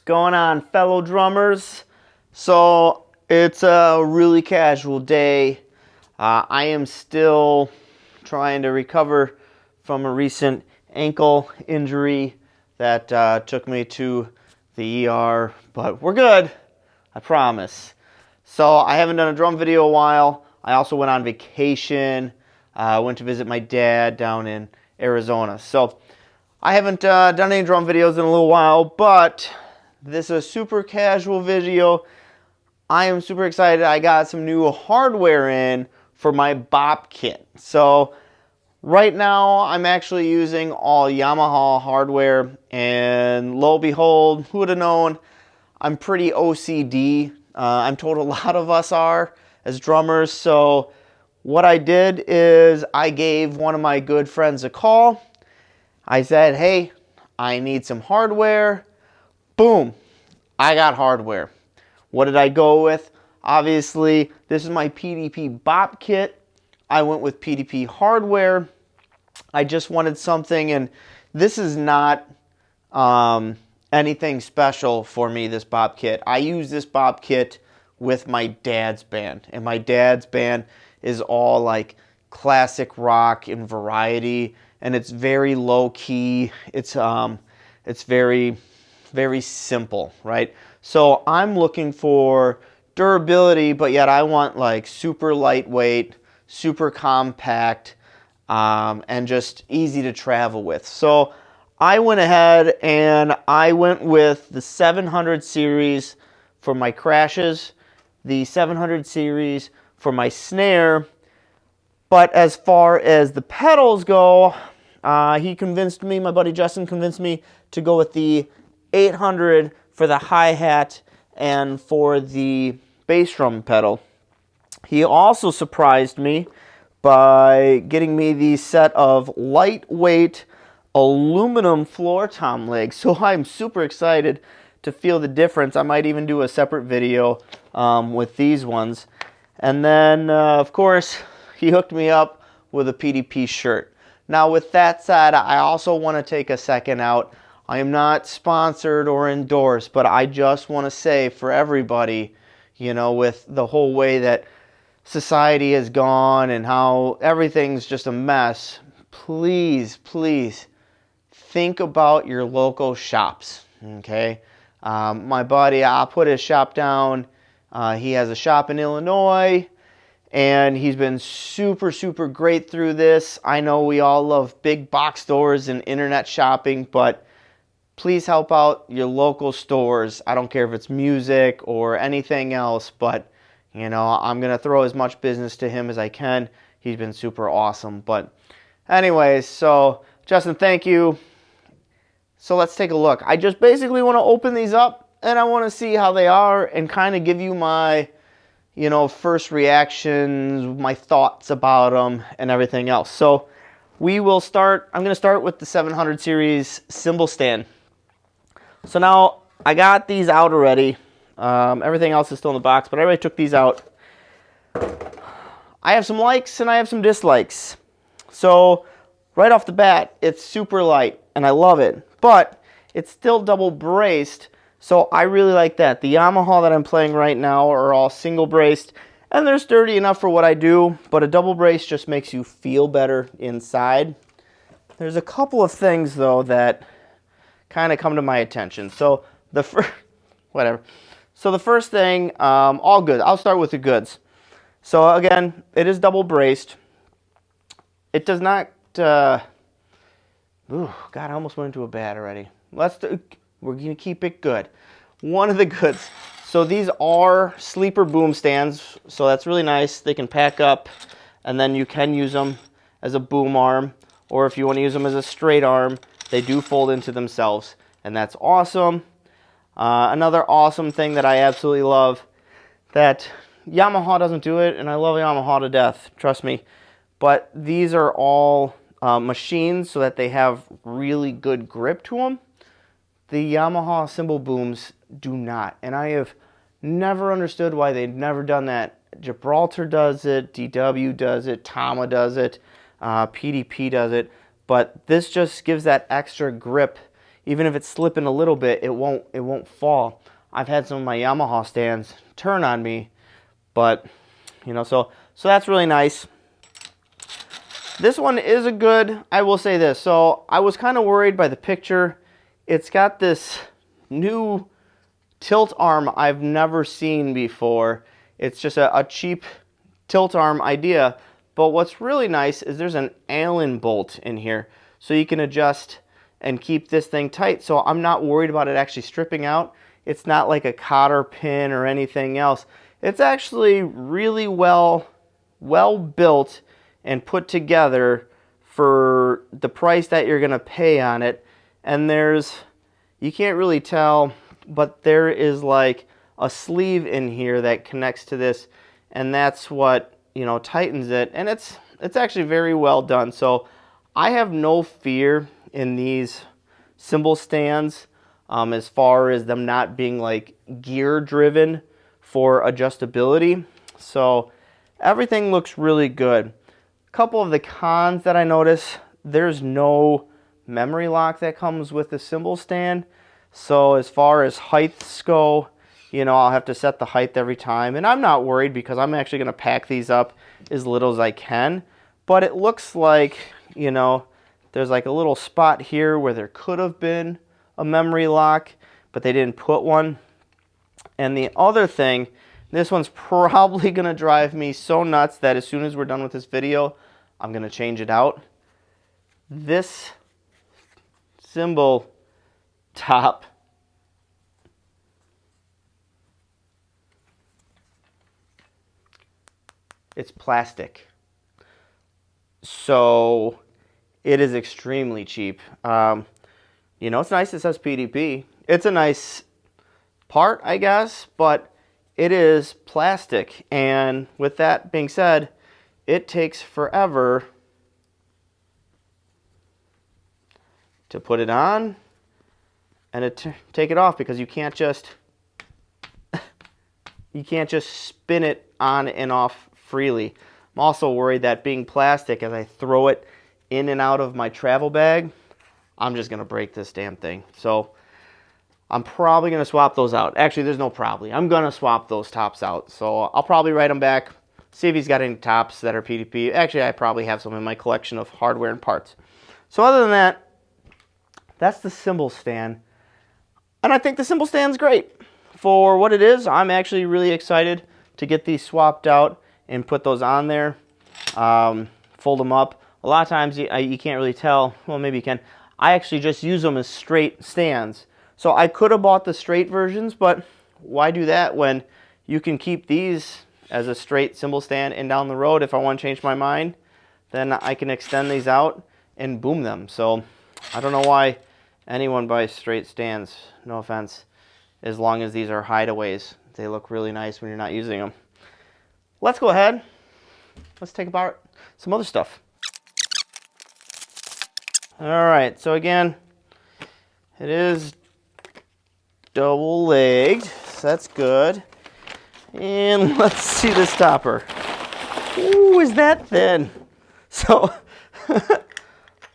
going on, fellow drummers? So it's a really casual day. I am still trying to recover from a recent ankle injury that took me to the ER, but we're good, I promise. So I haven't done a drum video in a while. I also went on vacation. I went to visit my dad down in Arizona. So I haven't done any drum videos in a little while, but this is a super casual video. I am super excited. I got some new hardware in for my bop kit. So right now I'm actually using all Yamaha hardware, and lo and behold, who would have known, I'm pretty OCD. I'm told a lot of us are as drummers. So what I did is I gave one of my good friends a call. I said, hey, I need some hardware. Boom, I got hardware. What did I go with? Obviously, this is my PDP bop kit. I went with PDP hardware. I just wanted something, and this is not anything special for me, this bop kit. I use this bop kit with my dad's band, and my dad's band is all like classic rock and variety, and it's very low key. It's very, very simple, right? So I'm looking for durability, but yet I want like super lightweight, super compact, and just easy to travel with. So I went ahead and I went with the 700 series for my crashes, the 700 series for my snare. But as far as the pedals go, he convinced me, my buddy Justin convinced me to go with the 800 for the hi-hat and for the bass drum pedal. He also surprised me by getting me the set of lightweight aluminum floor tom legs. So I'm super excited to feel the difference. I might even do a separate video with these ones. And then, of course, he hooked me up with a PDP shirt. Now, with that said, I also want to take a second out. I am not sponsored or endorsed, but I just want to say for everybody, you know, with the whole way that society has gone and how everything's just a mess, please, please think about your local shops, okay? My buddy, I'll put his shop down. He has a shop in Illinois, and he's been super, super great through this. I know we all love big box stores and internet shopping, but please help out your local stores. I don't care if it's music or anything else, but you know, I'm going to throw as much business to him as I can. He's been super awesome. But anyways, so Justin, thank you. So let's take a look. I just basically want to open these up, and I want to see how they are and kind of give you my, you know, first reactions, my thoughts about them and everything else. So we will start, I'm going to start with the 700 series cymbal stand. So now I got these out already. Everything else is still in the box, but I already took these out. I have some likes and I have some dislikes. So right off the bat, it's super light and I love it, but it's still double braced. So I really like that. The Yamaha that I'm playing right now are all single braced, and they're sturdy enough for what I do, but a double brace just makes you feel better inside. There's a couple of things though that kind of come to my attention. So the first, whatever. So the first thing, all good. I'll start with the goods. So again, it is double braced. It does not, ooh, God, I almost went into a bad already. We're going to keep it good. One of the goods. So these are sleeper boom stands. So that's really nice. They can pack up, and then you can use them as a boom arm, or if you want to use them as a straight arm, they do fold into themselves, and that's awesome. Another awesome thing that I absolutely love, that Yamaha doesn't do it, and I love Yamaha to death, trust me, but these are all machines so that they have really good grip to them. The Yamaha cymbal booms do not, and I have never understood why they've never done that. Gibraltar does it, DW does it, Tama does it, PDP does it, but this just gives that extra grip. even if it's slipping a little bit, it won't fall. I've had some of my Yamaha stands turn on me, but you know, so that's really nice. This one is a good, I will say this. So I was kind of worried by the picture. It's got this new tilt arm I've never seen before. It's just a cheap tilt arm idea. But what's really nice is there's an Allen bolt in here. So you can adjust and keep this thing tight. So I'm not worried about it actually stripping out. It's not like a cotter pin or anything else. It's actually really well built and put together for the price that you're gonna pay on it. And you can't really tell, but there is like a sleeve in here that connects to this, and that's what, you know, tightens it. And it's actually very well done. So I have no fear in these cymbal stands as far as them not being like gear driven for adjustability. So everything looks really good. A couple of the cons that I notice, there's no memory lock that comes with the cymbal stand. So as far as heights go, you know, I'll have to set the height every time. And I'm not worried because I'm actually going to pack these up as little as I can. But it looks like, you know, there's like a little spot here where there could have been a memory lock, but they didn't put one. And the other thing, this one's probably going to drive me so nuts that as soon as we're done with this video, I'm going to change it out. This cymbal top it's plastic, so it is extremely cheap. You know, it's nice it says PDP. It's a nice part, I guess, but it is plastic. And with that being said, it takes forever to put it on and to take it off, because you can't just spin it on and off freely. I'm also worried that being plastic, as I throw it in and out of my travel bag, I'm just going to break this damn thing. So I'm probably going to swap those out. Actually, there's no probably. I'm going to swap those tops out. So I'll probably write them back, see if he's got any tops that are PDP. Actually, I probably have some in my collection of hardware and parts. So other than that, that's the cymbal stand. And I think the cymbal stand's great. For what it is, I'm actually really excited to get these swapped out and put those on there. Fold them up. A lot of times you can't really tell. Well, maybe you can. I actually just use them as straight stands. So I could have bought the straight versions, but why do that when you can keep these as a straight cymbal stand, and down the road, if I want to change my mind, then I can extend these out and boom them. So I don't know why anyone buys straight stands, no offense, as long as these are hideaways. They look really nice when you're not using them. Let's go ahead. Let's take apart some other stuff. All right, so again, it is double-legged, so that's good. And let's see this topper. Ooh, is that thin? So,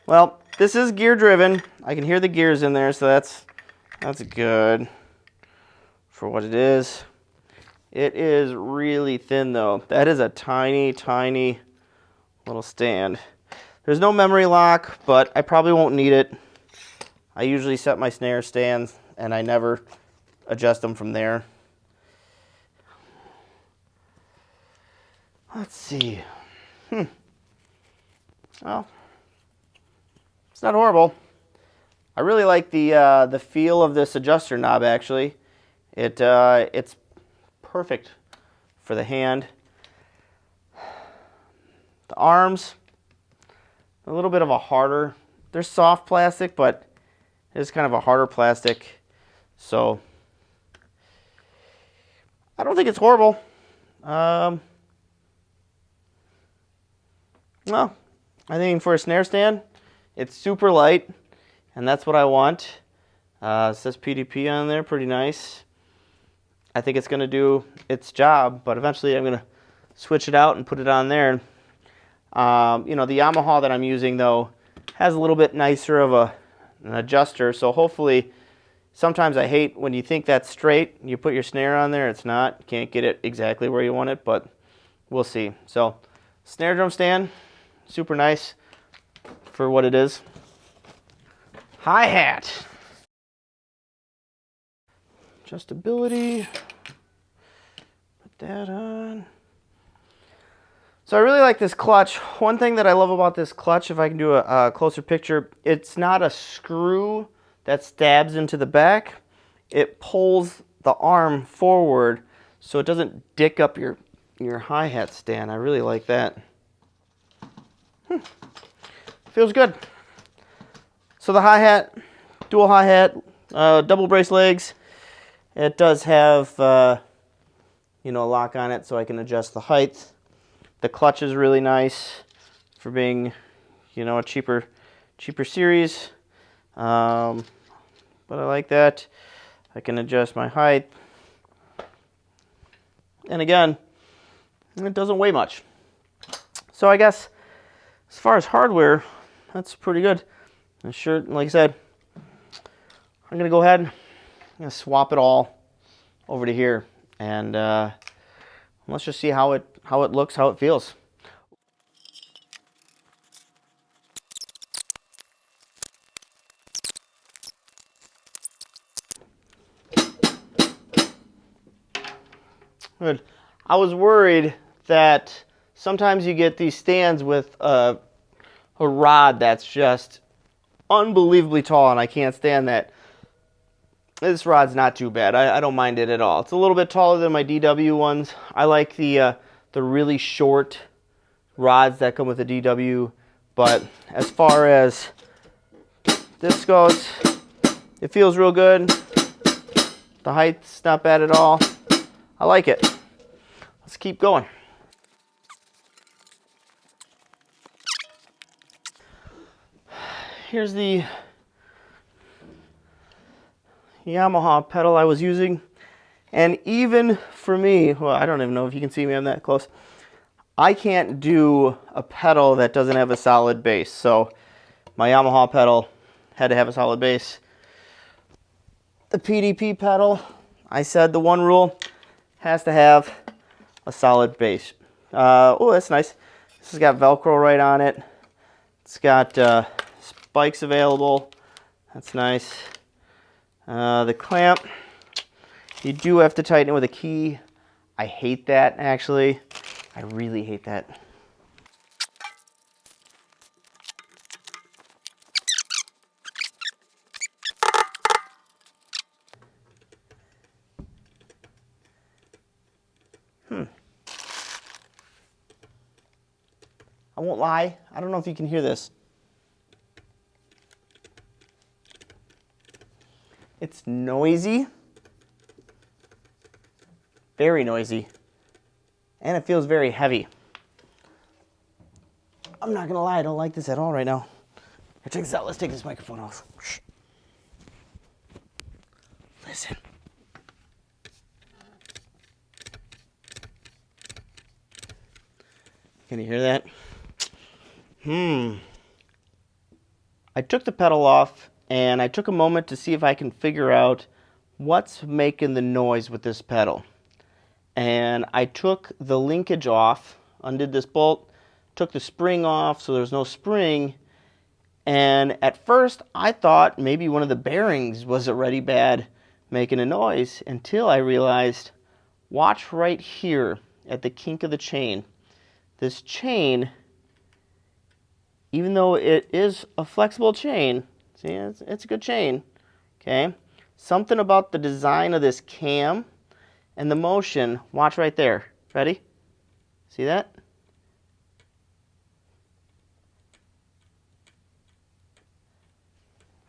well, this is gear-driven. I can hear the gears in there, so that's good for what it is. It is really thin, though. That is a tiny, tiny little stand. There's no memory lock, but I probably won't need it. I usually set my snare stands, and I never adjust them from there. Let's see. Well, it's not horrible. I really like the feel of this adjuster knob, actually. It's perfect for the hand. The arms, a little bit of a harder, they're soft plastic, but it's kind of a harder plastic. So I don't think it's horrible. Well, I think for a snare stand, it's super light, and that's what I want. It says PDP on there, pretty nice. I think it's going to do its job, but eventually I'm going to switch it out and put it on there. You know, the Yamaha that I'm using, though, has a little bit nicer of a an adjuster. So hopefully, sometimes I hate when you think that's straight, you put your snare on there, it's not. You can't get it exactly where you want it, but we'll see. So snare drum stand, super nice for what it is. Hi-hat. Adjustability. Put that on. So I really like this clutch. One thing that I love about this clutch, if I can do a closer picture, it's not a screw that stabs into the back. It pulls the arm forward so it doesn't dick up your hi-hat stand. I really like that. Feels good. So the hi-hat, dual hi-hat, double brace legs. It does have, you know, a lock on it so I can adjust the height. The clutch is really nice for being, you know, a cheaper series. But I like that. I can adjust my height. And again, it doesn't weigh much. So I guess as far as hardware, that's pretty good. And sure, like I said, I'm gonna go ahead and swap it all over to here, and let's just see how it looks, how it feels. Good. I was worried that sometimes you get these stands with a rod that's just unbelievably tall, and I can't stand that. This rod's not too bad. I don't mind it at all. It's a little bit taller than my DW ones. I like the really short rods that come with the DW, but as far as this goes, it feels real good. The height's not bad at all. I like it. Let's keep going. Here's the Yamaha pedal I was using, and even for me, well, I don't even know if you can see me, I'm that close. I can't do a pedal that doesn't have a solid bass, so my Yamaha pedal had to have a solid bass. The PDP pedal, I said the one rule, has to have a solid bass. Oh, that's nice. This has got Velcro right on it. It's got spikes available. That's nice. The clamp, you do have to tighten it with a key. I hate that, actually. I really hate that. I won't lie, I don't know if you can hear this. It's noisy. Very noisy. And it feels very heavy. I'm not gonna lie, I don't like this at all right now. Here, check this out. Let's take this microphone off. Shh. Listen. Can you hear that? I took the pedal off and I took a moment to see if I can figure out what's making the noise with this pedal. And I took the linkage off, undid this bolt, took the spring off so there's no spring, and at first I thought maybe one of the bearings was already bad, making a noise, until I realized, watch right here at the kink of the chain. This chain, even though it is a flexible chain, see, it's a good chain, okay? Something about the design of this cam and the motion, watch right there. Ready? See that?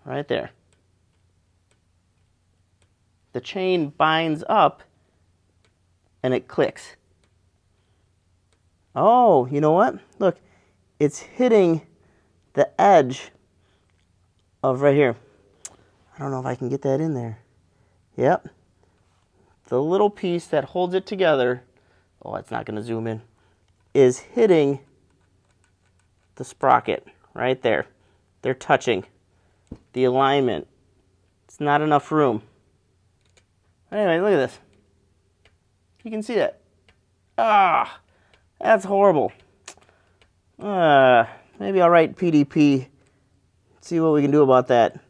Right there. The chain binds up and it clicks. Oh, you know what? Look, it's hitting the edge of right here. I don't know if I can get that in there. Yep. The little piece that holds it together, oh, it's not going to zoom in, is hitting the sprocket right there. They're touching. the alignment. It's not enough room. Anyway, look at this. You can see that. Ah, that's horrible. Maybe I'll write PDP, see what we can do about that.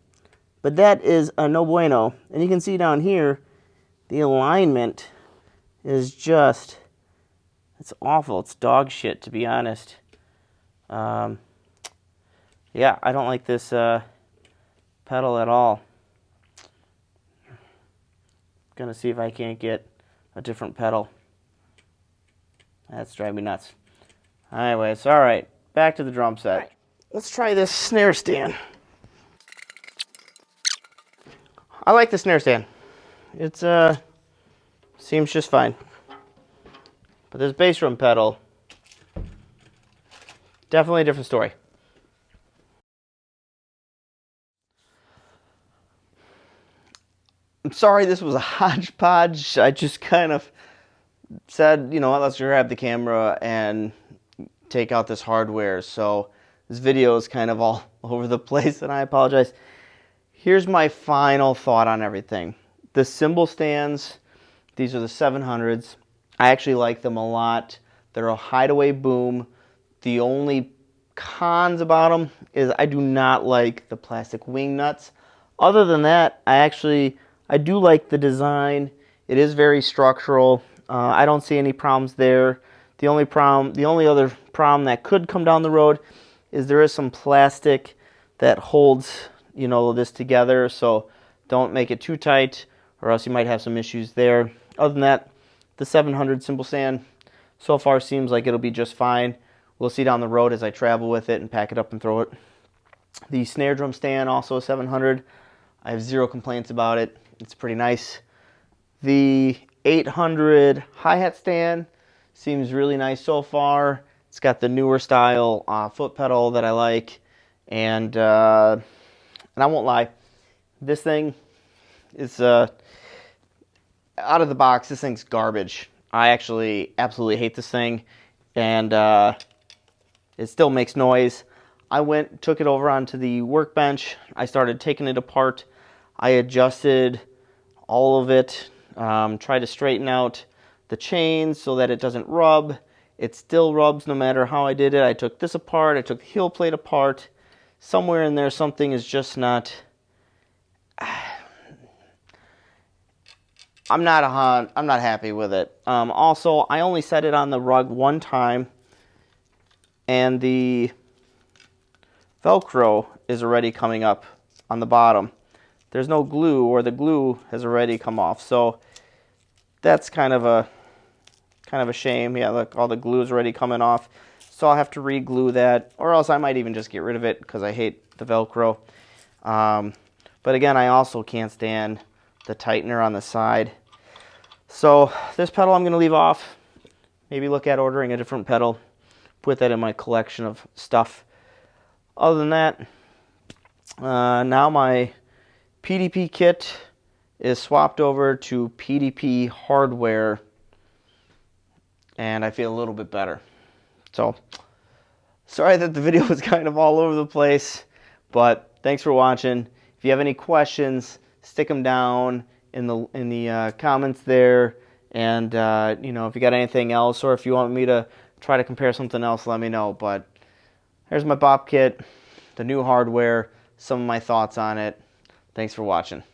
But that is a no bueno. And you can see down here, the alignment is just, it's awful. It's dog shit, to be honest. Yeah, I don't like this pedal at all. Gonna see if I can't get a different pedal. That's driving me nuts. Anyways, all right, back to the drum set. Right, let's try this snare stand. I like the snare stand. It's seems just fine. But this bass drum pedal, definitely a different story. I'm sorry this was a hodgepodge. I just kind of said, you know what, let's grab the camera and take out this hardware. So this video is kind of all over the place, and I apologize. Here's my final thought on everything. The cymbal stands, these are the 700s. I actually like them a lot. They're a hideaway boom. The only cons about them is I do not like the plastic wing nuts. Other than that, I do like the design. It is very structural. I don't see any problems there. The only other problem that could come down the road is there is some plastic that holds, you know, this together. So don't make it too tight, or else you might have some issues there. Other than that, the 700 cymbal stand so far seems like it'll be just fine. We'll see down the road as I travel with it and pack it up and throw it. The snare drum stand, also a 700. I have zero complaints about it. It's pretty nice. The 800 hi-hat stand seems really nice so far. It's got the newer style foot pedal that I like, and I won't lie, this thing is out of the box. This thing's garbage. I actually absolutely hate this thing, and it still makes noise. I took it over onto the workbench. I started taking it apart. I adjusted all of it, tried to straighten out the chains so that it doesn't rub. It still rubs no matter how I did it. I took this apart. I took the heel plate apart. Somewhere in there, something is just not. I'm not happy with it. Also, I only set it on the rug one time, and the Velcro is already coming up on the bottom. There's no glue, or the glue has already come off. So that's kind of a shame. Yeah, look, all the glue is already coming off. So I'll have to re-glue that, or else I might even just get rid of it because I hate the Velcro. But again, I also can't stand the tightener on the side. So this pedal I'm going to leave off. Maybe look at ordering a different pedal. Put that in my collection of stuff. Other than that, now my PDP kit is swapped over to PDP Hardware, and I feel a little bit better. So, sorry that the video was kind of all over the place, but thanks for watching. If you have any questions, stick them down in the comments there, and you know, if you got anything else, or if you want me to try to compare something else, let me know. But here's my bop kit, the new hardware, some of my thoughts on it. Thanks for watching.